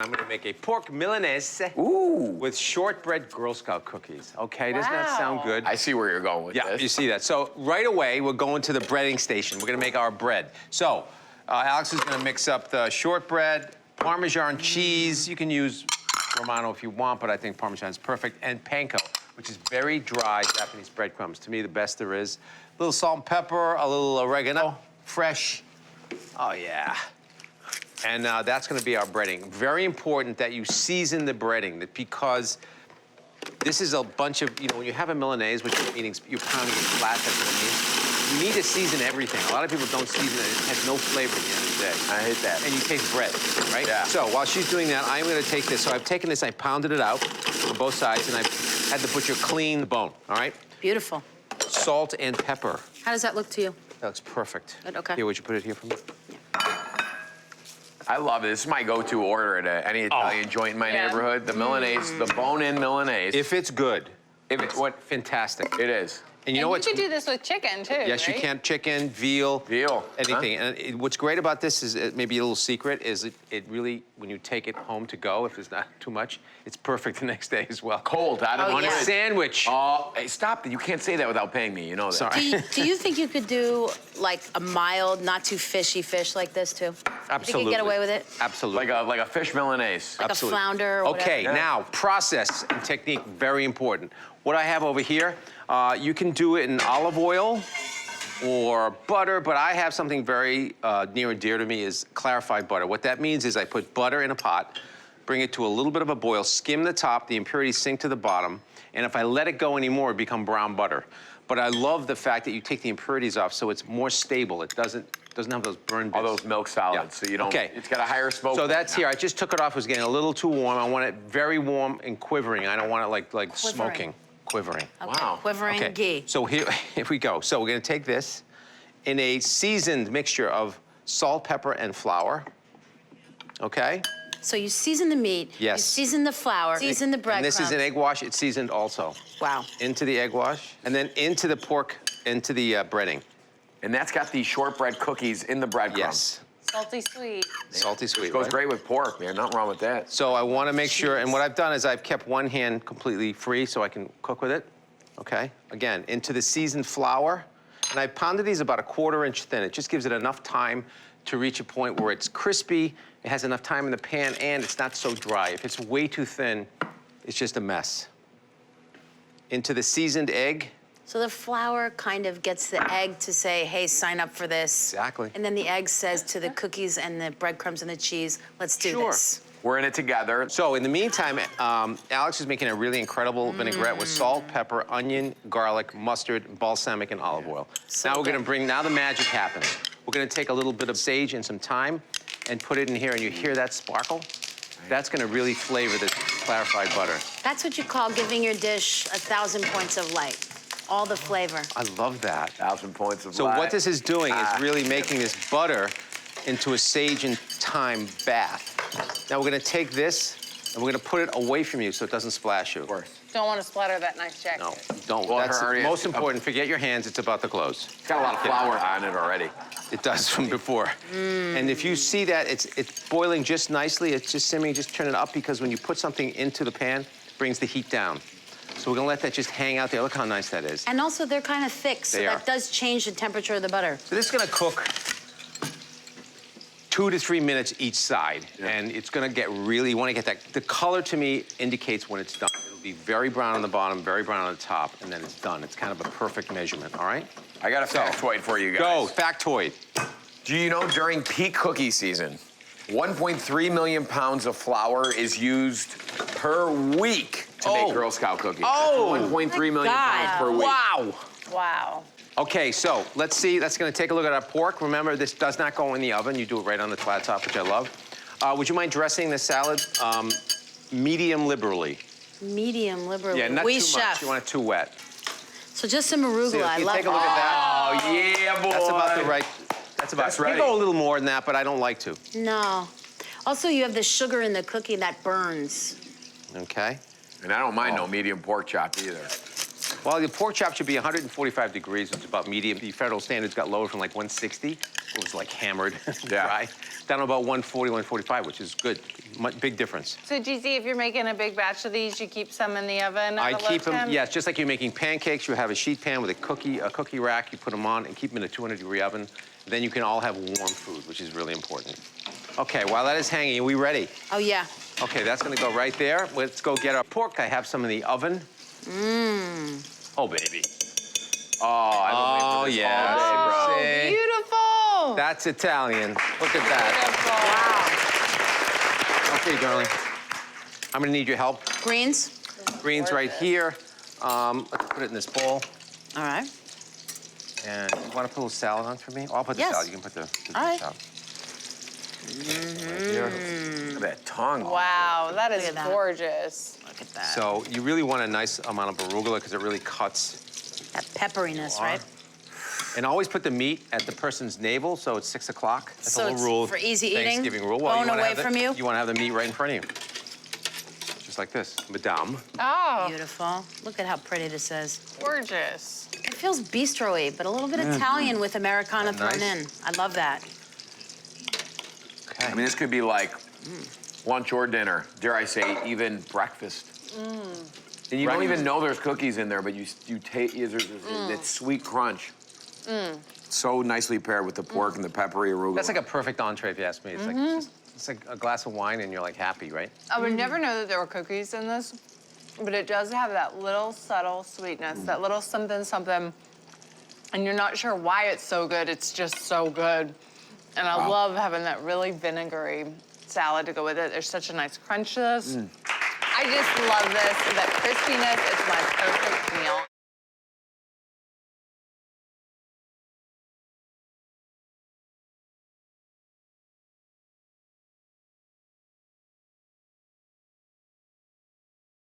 I'm gonna make a pork Milanese with shortbread Girl Scout cookies. Okay, doesn't that sound good? I see where you're going with this. Yeah, you see that. So right away, we're going to the breading station. We're gonna make our bread. So Alex is gonna mix up the shortbread, Parmesan cheese. You can use Romano if you want, but I think Parmesan is perfect. And panko, which is very dry Japanese breadcrumbs. To me, the best there is. A little salt and pepper, a little oregano, fresh. Oh, yeah. And that's gonna be our breading. Very important that you season the breading because this is a bunch of, when you have a Milanese, which you're pounding it flat, that's what I mean. You need to season everything. A lot of people don't season it. It has no flavor at the end of the day. I hate that. And you taste bread, right? Yeah. So while she's doing that, I'm gonna take this. So I've taken this, I pounded it out on both sides, and I had the butcher clean the bone, all right? Beautiful. Salt and pepper. How does that look to you? That looks perfect. Good, okay. Here, would you put it here for me? I love it. This is my go-to order at any Italian joint in my neighborhood. The Milanese, the bone-in Milanese. If it's good. If it's what? Fantastic. It is. And you know what? You could do this with chicken, too, Yes, right? you can. Chicken, veal. Veal. Anything. And what's great about this is, maybe a little secret, is it really, when you take it home to go, if there's not too much, it's perfect the next day as well. Cold, out of On a sandwich. Oh, hey, stop it. You can't say that without paying me. You know that. Sorry. Do you think you could do like a mild, not too fishy fish like this too? Absolutely. You think you could get away with it? Absolutely. Like a fish Milanese. Like Absolutely. a flounder or Okay, whatever? now, process and technique, very important. What I have over here, you can do it in olive oil or butter, but I have something very near and dear to me is clarified butter. What that means is I put butter in a pot, bring it to a little bit of a boil, skim the top, the impurities sink to the bottom, and if I let it go anymore, it become brown butter. But I love the fact that you take the impurities off so it's more stable. It doesn't have those burn bits. All those milk solids, Yeah. so you don't, Okay. it's got a higher smoke. So that's here. I just took it off. It was getting a little too warm. I want it very warm and quivering. I don't want it like smoking. Quivering. Okay. Wow. Quivering Okay. ghee. So here we go. So we're gonna take this in a seasoned mixture of salt, pepper, and flour. Okay? So you season the meat. Yes. You season the flour. Season the And breadcrumbs. this is an egg wash. It's seasoned also. Wow. Into the egg wash, and then into the pork, into the breading. And that's got the shortbread cookies in the breadcrumbs. Yes. Salty sweet. Salty sweet. Goes right? great with pork, man. Nothing wrong with that. So I want to make sure, and what I've done is I've kept one hand completely free so I can cook with it, okay? Again, into the seasoned flour, and I pounded these about 1/4 inch thin. It just gives it enough time to reach a point where it's crispy, it has enough time in the pan, and it's not so dry. If it's way too thin, it's just a mess. Into the seasoned egg. So the flour kind of gets the egg to say, hey, sign up for this. Exactly. And then the egg says to the cookies and the breadcrumbs and the cheese, let's do this. We're in it together. So in the meantime, Alex is making a really incredible vinaigrette with salt, pepper, onion, garlic, mustard, balsamic, and olive oil. So now we're good. gonna now the magic happens. We're gonna take a little bit of sage and some thyme and put it in here, and you hear that sparkle? That's gonna really flavor the clarified butter. That's what you call giving your dish 1,000 points of light. All the flavor. I love that. 1,000 points of So light. what this is doing is really making this butter into a sage and thyme bath. Now we're gonna take this and we're gonna put it away from you so it doesn't splash you. Of course. Don't want to splatter that nice jacket. No, don't. Well, That's hurry. most important. Forget your hands, it's about the clothes. It's got a lot of flour on it already. It does from before. And if you see that it's boiling just nicely, it's just simmering, just turn it up because when you put something into the pan, it brings the heat down. So we're gonna let that just hang out there. Look how nice that is. And also, they're kind of thick, so They that are. does change the temperature of the butter. So this is gonna cook 2 to 3 minutes each side. And it's gonna get really, you wanna get that, the color to me indicates when it's done. It'll be very brown on the bottom, very brown on the top, and then it's done. It's kind of a perfect measurement, all right? I got a factoid for you guys. Go, factoid. Do you know during peak cookie season, 1.3 million pounds of flour is used per week to make Girl Scout cookies? Oh. 1.3 million pounds per week. Wow. Wow. Okay, so let's see. That's gonna take a look at our pork. Remember, this does not go in the oven. You do it right on the flat top, which I love. Would you mind dressing the salad medium liberally? Medium, liberally. Yeah, not Oui, too chef. much. You want it too wet. So just some arugula. See, if I you love take a look at that. Oh, yeah, boy. That's about the right. That's about. That's You right. can go a little more than that, but I don't like to. No. Also, you have the sugar in the cookie that burns. Okay. And I don't mind no medium pork chop either. Well, the pork chop should be 145 degrees, which is about medium. The federal standards got lowered from like 160. It was like hammered dry. Down to about 140, 145, which is good. Big difference. So, GZ, if you're making a big batch of these, you keep some in the oven? I at a low keep them, temp? yes, just like you're making pancakes, you have a sheet pan with a cookie rack, you put them on and keep them in a 200-degree oven. Then you can all have warm food, which is really important. Okay, while that is hanging, are we ready? Oh, yeah. Okay, that's gonna go right there. Let's go get our pork. I have some in the oven. Oh, baby. Oh, I've been waiting for this yeah. all day, bro. Oh, See? beautiful! That's Italian. Look at that. Beautiful. Okay, darling. I'm gonna need your help. Greens. Greens right here. Let's put it in this bowl. All right. And you want to put a little salad on for me? Oh, I'll put the Yes. salad. You can put the All right. salad. Look at that tongue. Wow, that is Look at that. gorgeous. Look at that. So you really want a nice amount of arugula because it really cuts. That pepperiness, right? And always put the meat at the person's navel, so it's 6 o'clock. That's So a little it's rule. for easy eating? Thanksgiving rule. Bone you wanna away have from you? You want to have the meat right in front of you. Just like this, madame. Oh, Beautiful. Look at how pretty this is. gorgeous. It feels bistro-y, but a little bit Italian with Americana Isn't that thrown in. nice? I love that. Okay. I mean, this could be like lunch or dinner. Dare I say, even breakfast. And you don't even know there's cookies in there, but you taste there's that sweet crunch. So nicely paired with the pork and the peppery arugula. That's like a perfect entree, if you ask me. It's like it's like a glass of wine, and you're like happy, right? I would never know that there were cookies in this, but it does have that little subtle sweetness, that little something, something, and you're not sure why it's so good. It's just so good. And I love having that really vinegary salad to go with it. There's such a nice crunch to this. I just love this. That crispiness is my perfect meal.